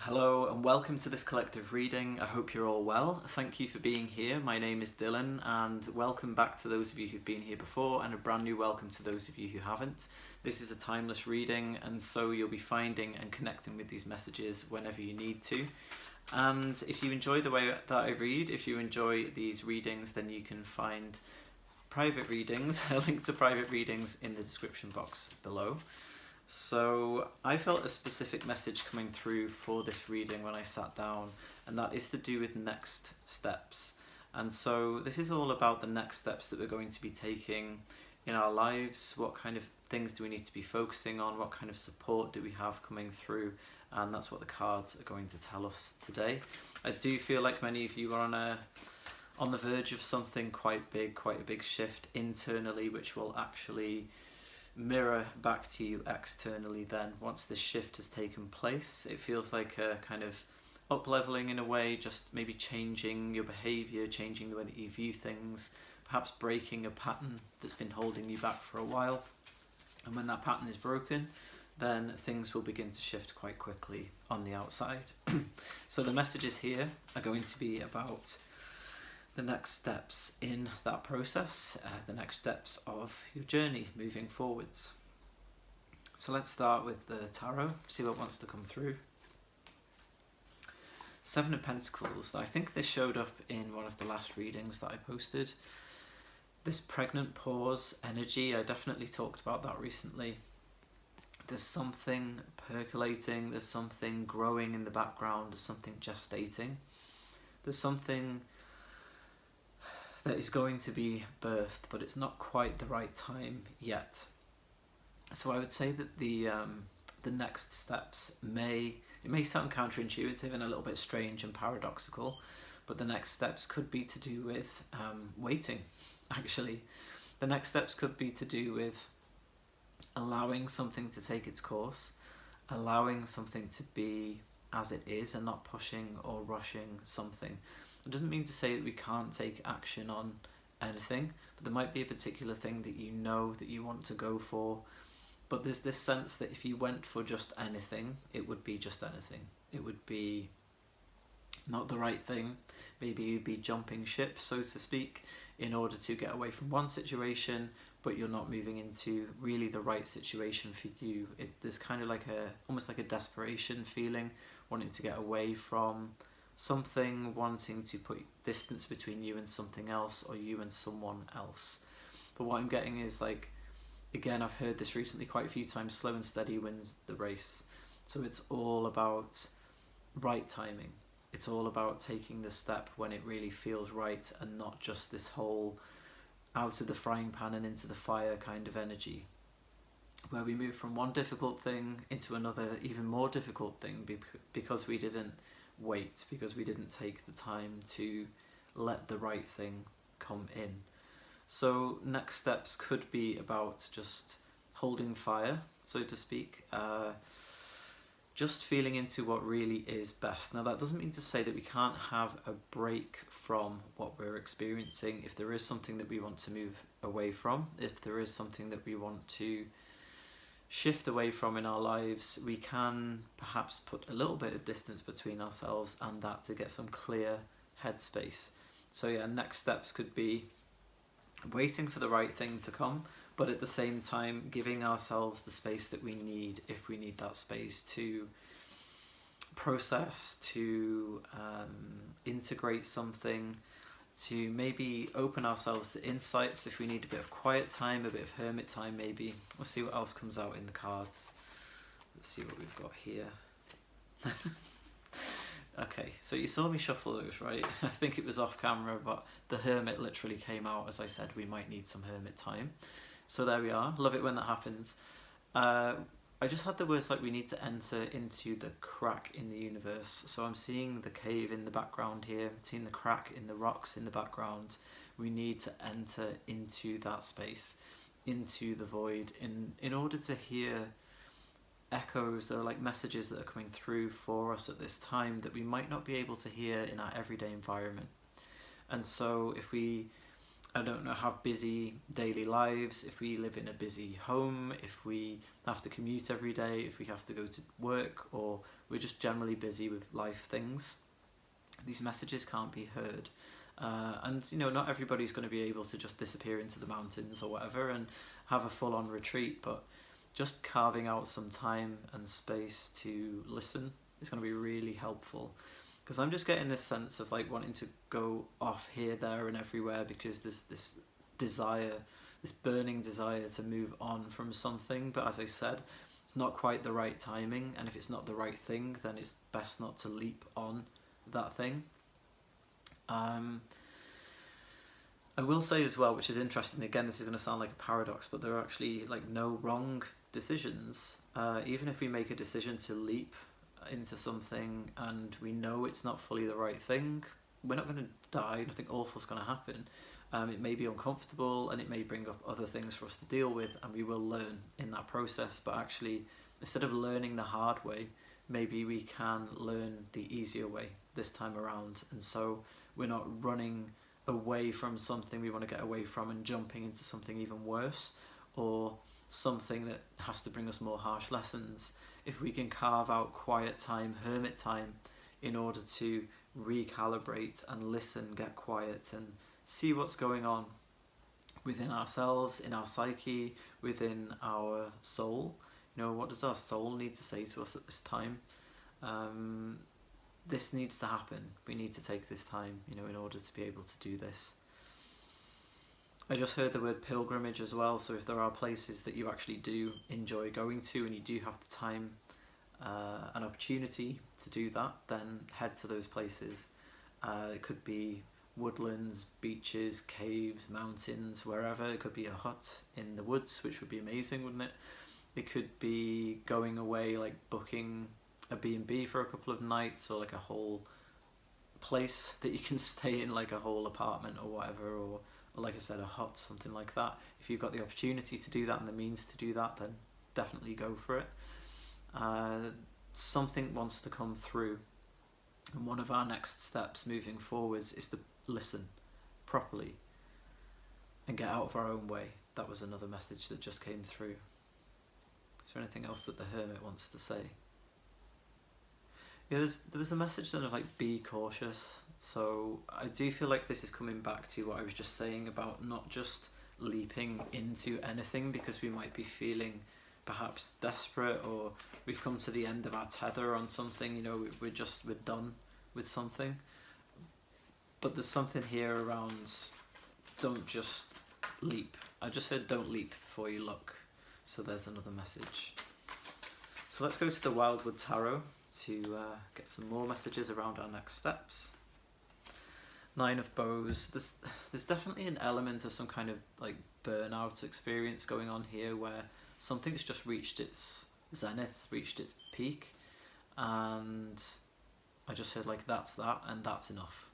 Hello and welcome to this collective reading. I hope you're all well. Thank you for being here. My name is Dylan and welcome back to those of you who've been here before and a brand new welcome to those of you who haven't. This is a timeless reading and so you'll be finding and connecting with these messages whenever you need to. And if you enjoy the way that I read, if you enjoy these readings, then you can find private readings, a link to private readings in the description box below. So I felt a specific message coming through for this reading when I sat down, and that is to do with next steps. And so this is all about the next steps that we're going to be taking in our lives. What kind of things do we need to be focusing on? What kind of support do we have coming through? And that's what the cards are going to tell us today. I do feel like many of you are on the verge of something quite big, quite a big shift internally, which will actually mirror back to you externally then once this shift has taken place. It feels like a kind of up-leveling in a way, just maybe changing your behaviour, changing the way that you view things, perhaps breaking a pattern that's been holding you back for a while. And when that pattern is broken, then things will begin to shift quite quickly on the outside. So the messages here are going to be about the next steps in that process, the next steps of your journey moving forwards. So let's start with the tarot, see what wants to come through. Seven of Pentacles. I think this showed up in one of the last readings that I posted. This pregnant pause energy, I definitely talked about that recently. There's something percolating, there's something growing in the background, there's something gestating. There's something that is going to be birthed, but it's not quite the right time yet. So I would say that the next steps may sound counterintuitive and a little bit strange and paradoxical, but the next steps could be to do with waiting. Actually, the next steps could be to do with allowing something to take its course, allowing something to be as it is and not pushing or rushing something. It doesn't mean to say that we can't take action on anything, but there might be a particular thing that you know that you want to go for, but there's this sense that if you went for just anything, it would be just anything. It would be not the right thing. Maybe you'd be jumping ship, so to speak, in order to get away from one situation, but you're not moving into really the right situation for you. There's kind of like almost like a desperation feeling, wanting to get away from something, wanting to put distance between you and something else, or you and someone else. But what I'm getting is, like, again, I've heard this recently quite a few times, slow and steady wins the race. So it's all about right timing. It's all about taking the step when it really feels right, and not just this whole out of the frying pan and into the fire kind of energy, where we move from one difficult thing into another even more difficult thing because we didn't wait, because we didn't take the time to let the right thing come in. So next steps could be about just holding fire, so to speak, just feeling into what really is best. Now that doesn't mean to say that we can't have a break from what we're experiencing. If there is something that we want to move away from, if there is something that we want to shift away from in our lives, we can perhaps put a little bit of distance between ourselves and that to get some clear headspace. So yeah, next steps could be waiting for the right thing to come, but at the same time giving ourselves the space that we need, if we need that space to process, to integrate something, to maybe open ourselves to insights. If we need a bit of quiet time, a bit of hermit time maybe. We'll see what else comes out in the cards. Let's see what we've got here. Okay, so you saw me shuffle those, right? I think it was off camera, but the hermit literally came out as I said we might need some hermit time. So there we are. Love it when that happens. I just had the words like we need to enter into the crack in the universe. So I'm seeing the cave in the background here, I'm seeing the crack in the rocks in the background. We need to enter into that space, into the void, in order to hear echoes. There are like messages that are coming through for us at this time that we might not be able to hear in our everyday environment. And so if we, I don't know, have busy daily lives, if we live in a busy home, if we have to commute every day, if we have to go to work or we're just generally busy with life things. These messages can't be heard. And not everybody's going to be able to just disappear into the mountains or whatever and have a full-on retreat, but just carving out some time and space to listen is going to be really helpful, because I'm just getting this sense of like wanting to go off here, there and everywhere, because there's this desire, this burning desire to move on from something, but as I said, it's not quite the right timing, and if it's not the right thing, then it's best not to leap on that thing. I will say as well, which is interesting, again this is going to sound like a paradox, but there are actually like no wrong decisions. Even if we make a decision to leap into something and we know it's not fully the right thing, we're not going to die, nothing awful's going to happen. It may be uncomfortable and it may bring up other things for us to deal with, and we will learn in that process, but actually instead of learning the hard way, maybe we can learn the easier way this time around, and so we're not running away from something we want to get away from and jumping into something even worse, or something that has to bring us more harsh lessons. If we can carve out quiet time, hermit time, in order to recalibrate and listen, get quiet and see what's going on within ourselves, in our psyche, within our soul. What does our soul need to say to us at this time? This needs to happen. We need to take this time, in order to be able to do this. I just heard the word pilgrimage as well, so if there are places that you actually do enjoy going to and you do have the time and opportunity to do that, then head to those places. It could be woodlands, beaches, caves, mountains, wherever. It could be a hut in the woods, which would be amazing, wouldn't it? It could be going away, like booking a B&B for a couple of nights, or like a whole place that you can stay in, like a whole apartment or whatever, or like I said, a hut, something like that. If you've got the opportunity to do that and the means to do that, then definitely go for it. Something wants to come through, and one of our next steps moving forwards is to listen properly and get out of our own way. That was another message that just came through. Is there anything else that the hermit wants to say? Yeah, there was a message then of like, be cautious. So I do feel like this is coming back to what I was just saying about not just leaping into anything because we might be feeling perhaps desperate, or we've come to the end of our tether on something, we're done with something. But there's something here around don't just leap. I just heard don't leap before you look. So there's another message. So let's go to the Wildwood Tarot to get some more messages around our next steps. Nine of Bows. There's definitely an element of some kind of like burnout experience going on here, where something's just reached its zenith, reached its peak, and I just said like that's that and that's enough.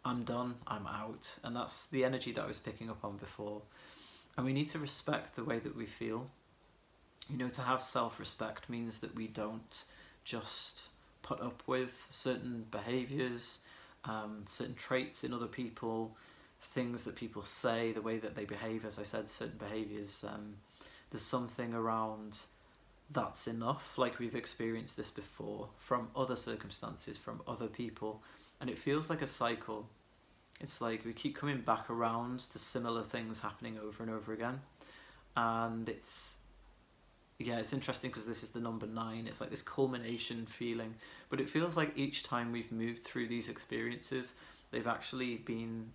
I'm done, I'm out, and that's the energy that I was picking up on before. And we need to respect the way that we feel. To have self-respect means that we don't just put up with certain behaviours, certain traits in other people, things that people say, the way that they behave, as I said, certain behaviours. There's something around that's enough, like we've experienced this before from other circumstances, from other people, and it feels like a cycle. It's like we keep coming back around to similar things happening over and over again, and it's interesting because this is the number 9. It's like this culmination feeling, but it feels like each time we've moved through these experiences, they've actually been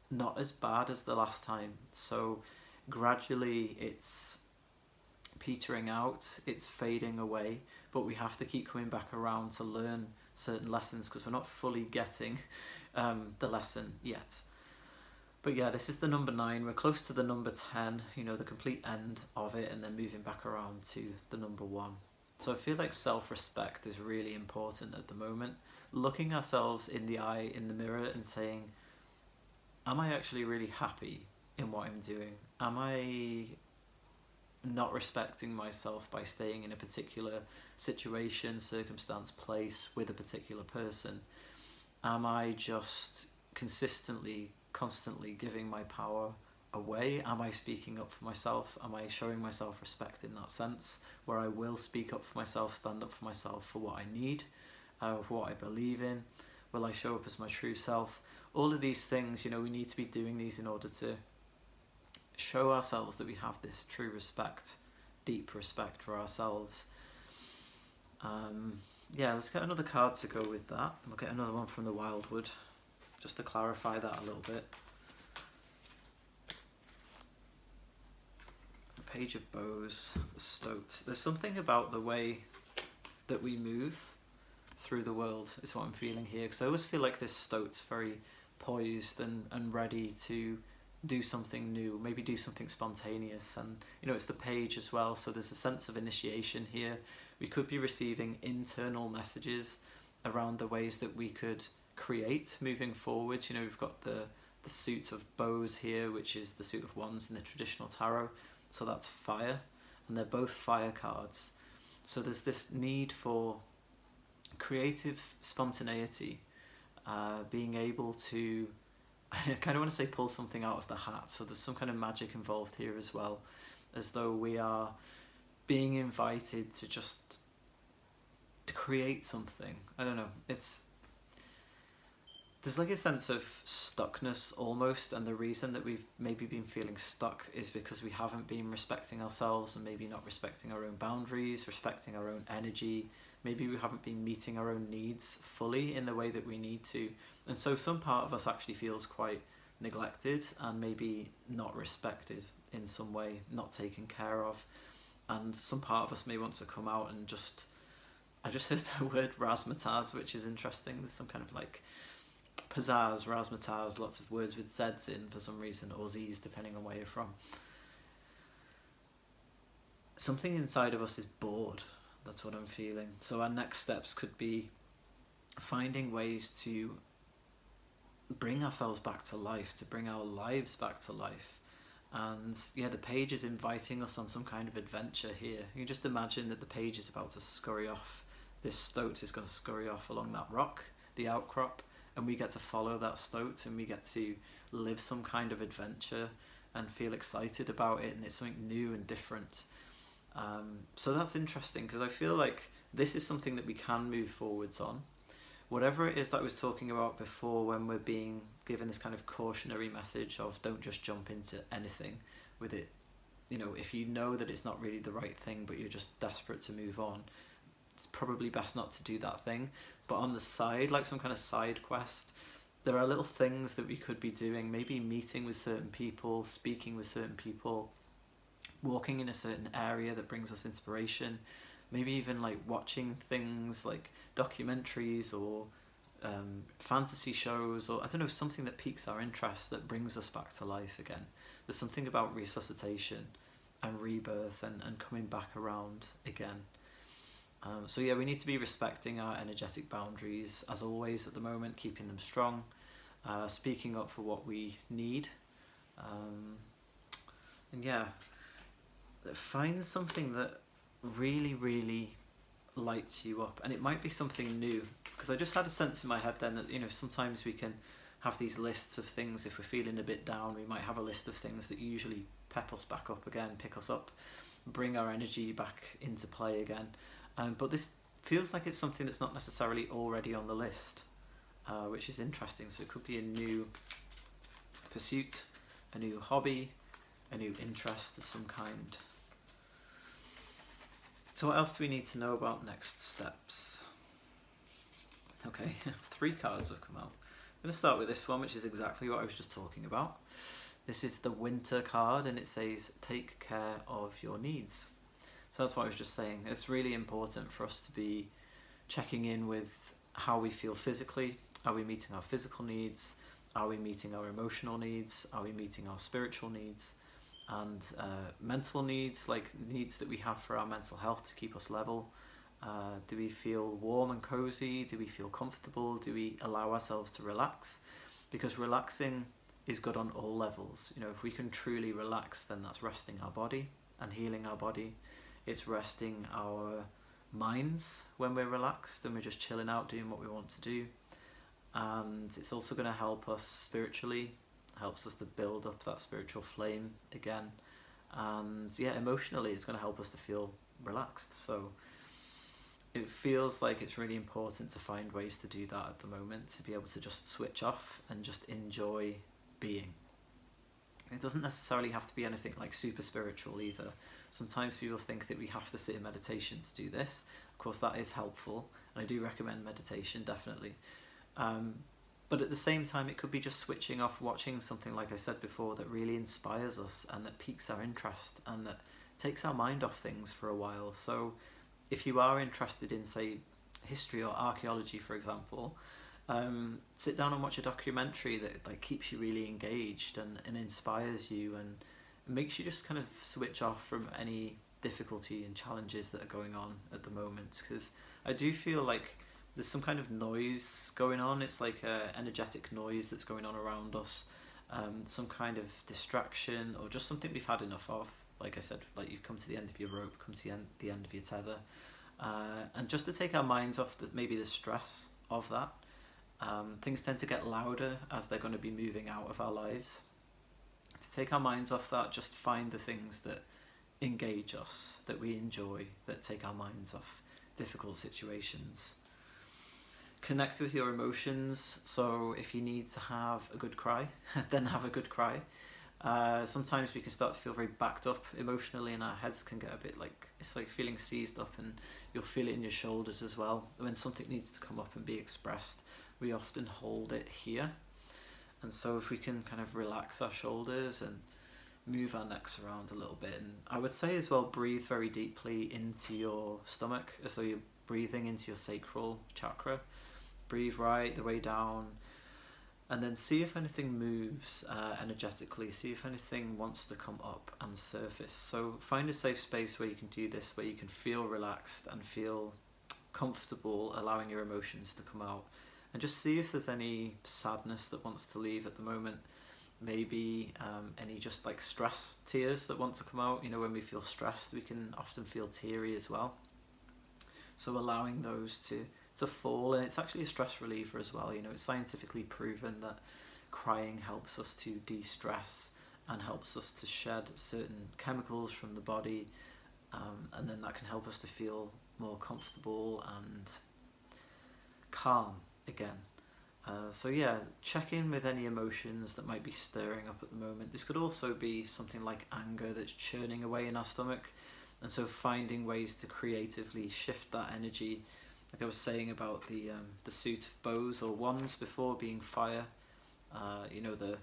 not as bad as the last time. So gradually it's petering out, it's fading away, but we have to keep coming back around to learn certain lessons because we're not fully getting the lesson yet. But yeah, this is the number 9. We're close to the number 10, the complete end of it, and then moving back around to the number 1. So I feel like self-respect is really important at the moment. Looking ourselves in the eye, in the mirror, and saying, am I actually really happy in what I'm doing? Am I not respecting myself by staying in a particular situation, circumstance, place with a particular person? Am I just constantly giving my power away? Am I speaking up for myself? Am I showing myself respect in that sense, where I will speak up for myself, stand up for myself for what I need, for what I believe in? Will I show up as my true self? All of these things, you know, we need to be doing these in order to show ourselves that we have this true respect, deep respect for ourselves. Yeah, let's get another card to go with that. We'll get another one from the Wildwood, just to clarify that a little bit. Page of Bows, the Stoat. There's something about the way that we move through the world is what I'm feeling here, because I always feel like this Stoat's very poised and ready to do something new, maybe do something spontaneous. And you know, it's the page as well, so there's a sense of initiation here. We could be receiving internal messages around the ways that we could create moving forward. You know, we've got the suit of bows here, which is the suit of wands in the traditional tarot, so that's fire, and they're both fire cards. So there's this need for creative spontaneity, being able to, I kind of want to say, pull something out of the hat. So there's some kind of magic involved here as well, as though we are being invited to just to create something. I don't know, there's like a sense of stuckness almost, and the reason that we've maybe been feeling stuck is because we haven't been respecting ourselves, and maybe not respecting our own boundaries, respecting our own energy. Maybe we haven't been meeting our own needs fully in the way that we need to, and so some part of us actually feels quite neglected and maybe not respected in some way, not taken care of. And some part of us may want to come out and just, I just heard the word razzmatazz, which is interesting. There's some kind of like pizzazz, razzmatazz, lots of words with Z's in for some reason, or Z's depending on where you're from. Something inside of us is bored. That's what I'm feeling. So our next steps could be finding ways to bring ourselves back to life, to bring our lives back to life. And yeah, the page is inviting us on some kind of adventure here. You can just imagine that the page is about to scurry off. This Stoat is going to scurry off along that rock, the outcrop, and we get to follow that Stoat, and we get to live some kind of adventure and feel excited about it, and it's something new and different. So that's interesting, because I feel like this is something that we can move forwards on. Whatever it is that I was talking about before, when we're being given this kind of cautionary message of don't just jump into anything with it. You know, if you know that it's not really the right thing, but you're just desperate to move on, it's probably best not to do that thing. But on the side, like some kind of side quest, there are little things that we could be doing, maybe meeting with certain people, speaking with certain people, walking in a certain area that brings us inspiration, maybe even like watching things like documentaries or fantasy shows, or I don't know, something that piques our interest, that brings us back to life again. There's something about resuscitation and rebirth and coming back around again. So yeah, we need to be respecting our energetic boundaries as always at the moment, keeping them strong, speaking up for what we need, and yeah, find something that really, really lights you up. And it might be something new, because I just had a sense in my head then that, you know, sometimes we can have these lists of things. If we're feeling a bit down, we might have a list of things that usually pep us back up again, pick us up, bring our energy back into play again. But this feels like it's something that's not necessarily already on the list, which is interesting. So it could be a new pursuit, a new hobby, a new interest of some kind. So what else do we need to know about next steps? Okay, 3 cards have come out. I'm going to start with this one, which is exactly what I was just talking about. This is the Winter card, and it says, take care of your needs. So that's what I was just saying. It's really important for us to be checking in with how we feel physically. Are we meeting our physical needs? Are we meeting our emotional needs? Are we meeting our spiritual needs? And mental needs, like needs that we have for our mental health to keep us level. Do we feel warm and cozy? Do we feel comfortable? Do we allow ourselves to relax? Because relaxing is good on all levels. You know, if we can truly relax, then that's resting our body and healing our body. It's resting our minds when we're relaxed and we're just chilling out doing what we want to do. And it's also going to help us spiritually, helps us to build up that spiritual flame again. And yeah, emotionally it's going to help us to feel relaxed. So it feels like it's really important to find ways to do that at the moment, to be able to just switch off and just enjoy being. It doesn't necessarily have to be anything like super spiritual either. Sometimes people think that we have to sit in meditation to do this. Of course, that is helpful, and I do recommend meditation, definitely. But at the same time, it could be just switching off, watching something, like I said before, that really inspires us and that piques our interest and that takes our mind off things for a while. So if you are interested in, say, history or archaeology, for example, sit down and watch a documentary that like keeps you really engaged and inspires you and makes you just kind of switch off from any difficulty and challenges that are going on at the moment. Because I do feel like there's some kind of noise going on. It's like a energetic noise that's going on around us, some kind of distraction or just something we've had enough of. Like I said, like you've come to the end of your rope, come to the end of your tether, and just to take our minds off maybe the stress of that. Things tend to get louder as they're going to be moving out of our lives. To take our minds off that, just find the things that engage us, that we enjoy, that take our minds off difficult situations. Connect with your emotions. So if you need to have a good cry, then have a good cry. Sometimes we can start to feel very backed up emotionally, and our heads can get a bit like, it's like feeling seized up, and you'll feel it in your shoulders as well. When something needs to come up and be expressed, we often hold it here. And so if we can kind of relax our shoulders and move our necks around a little bit, and I would say as well, breathe very deeply into your stomach as though you're breathing into your sacral chakra. Breathe right the way down, and then see if anything moves energetically, see if anything wants to come up and surface. So find a safe space where you can do this, where you can feel relaxed and feel comfortable allowing your emotions to come out. And just see if there's any sadness that wants to leave at the moment. Maybe any just like stress tears that want to come out. You know, when we feel stressed, we can often feel teary as well. So allowing those to fall, and it's actually a stress reliever as well. You know, it's scientifically proven that crying helps us to de-stress and helps us to shed certain chemicals from the body, and then that can help us to feel more comfortable and calm again. So yeah, check in with any emotions that might be stirring up at the moment. This could also be something like anger that's churning away in our stomach, and so finding ways to creatively shift that energy. Like I was saying about the suit of bows or wands before being fire, you know, the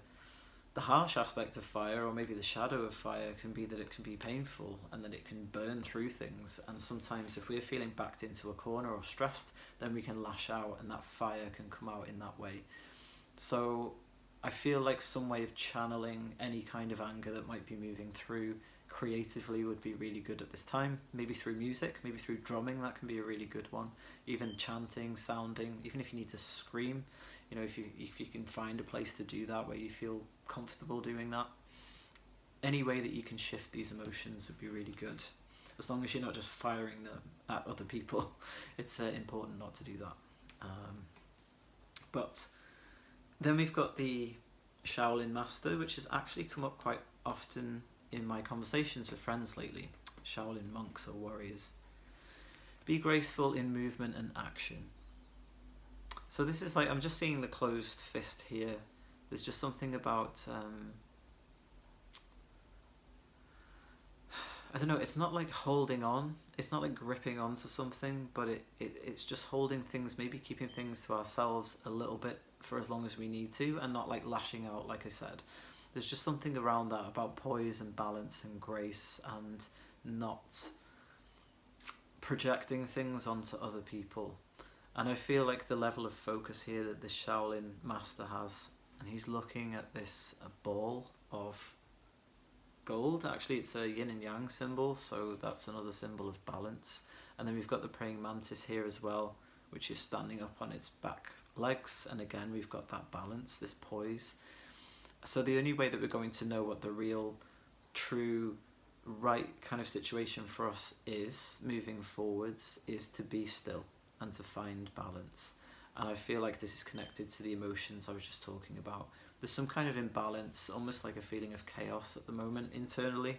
harsh aspect of fire, or maybe the shadow of fire, can be that it can be painful and that it can burn through things. And sometimes if we're feeling backed into a corner or stressed, then we can lash out and that fire can come out in that way. So I feel like some way of channeling any kind of anger that might be moving through creatively would be really good at this time. Maybe through music, maybe through drumming, that can be a really good one. Even chanting, sounding, even if you need to scream, you know, if you can find a place to do that where you feel comfortable doing that. Any way that you can shift these emotions would be really good, as long as you're not just firing them at other people. It's important not to do that. But then we've got the Shaolin Master, which has actually come up quite often in my conversations with friends lately. Shaolin monks or warriors. Be graceful in movement and action. So this is like, I'm just seeing the closed fist here. There's just something about, I don't know, it's not like holding on, it's not like gripping onto something, but it's just holding things, maybe keeping things to ourselves a little bit for as long as we need to, and not like lashing out, like I said. There's just something around that about poise and balance and grace, and not projecting things onto other people. And I feel like the level of focus here that this Shaolin master has, and he's looking at this ball of gold. Actually, it's a yin and yang symbol, so that's another symbol of balance. And then we've got the praying mantis here as well, which is standing up on its back legs, and again we've got that balance, this poise. So the only way that we're going to know what the real, true, right kind of situation for us is moving forwards is to be still and to find balance. And I feel like this is connected to the emotions I was just talking about. there's some kind of imbalance, almost like a feeling of chaos at the moment internally.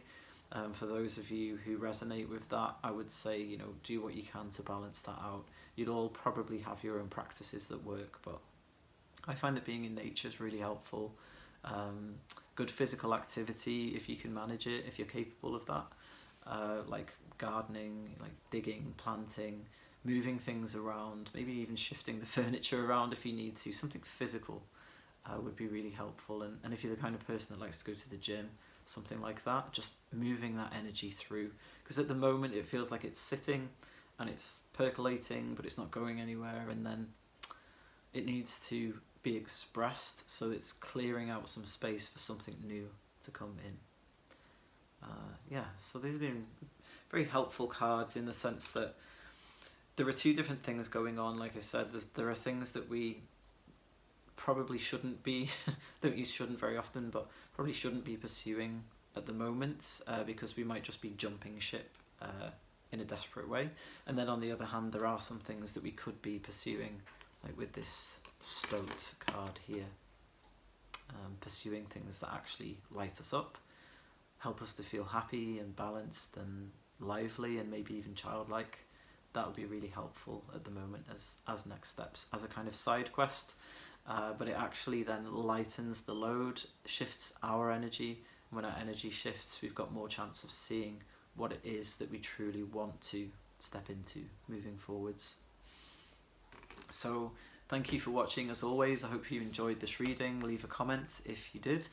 For those of you who resonate with that, I would say, you know, do what you can to balance that out. You'd all probably have your own practices that work, but I find that being in nature is really helpful. Good physical activity, if you can manage it, if you're capable of that, like gardening, like digging, planting, moving things around, maybe even shifting the furniture around if you need to. Something physical would be really helpful. And if you're the kind of person that likes to go to the gym, something like that, just moving that energy through. Because at the moment it feels like it's sitting and it's percolating, but it's not going anywhere, and then it needs to be expressed, so it's clearing out some space for something new to come in. Yeah, so these have been very helpful cards in the sense that there are two different things going on. Like I said, there are things that we probably shouldn't be, don't use shouldn't very often, but probably shouldn't be pursuing at the moment, because we might just be jumping ship in a desperate way. And then on the other hand, there are some things that we could be pursuing, like with this Stoat card here, pursuing things that actually light us up, help us to feel happy and balanced and lively and maybe even childlike. That would be really helpful at the moment as next steps, as a kind of side quest, but it actually then lightens the load, shifts our energy. When our energy shifts, we've got more chance of seeing what it is that we truly want to step into moving forwards. So thank you for watching as always. I hope you enjoyed this reading. Leave a comment if you did.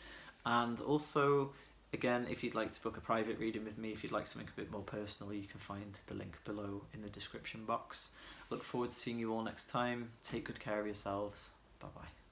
And also, again, if you'd like to book a private reading with me, if you'd like something a bit more personal, you can find the link below in the description box. Look forward to seeing you all next time. Take good care of yourselves. Bye bye.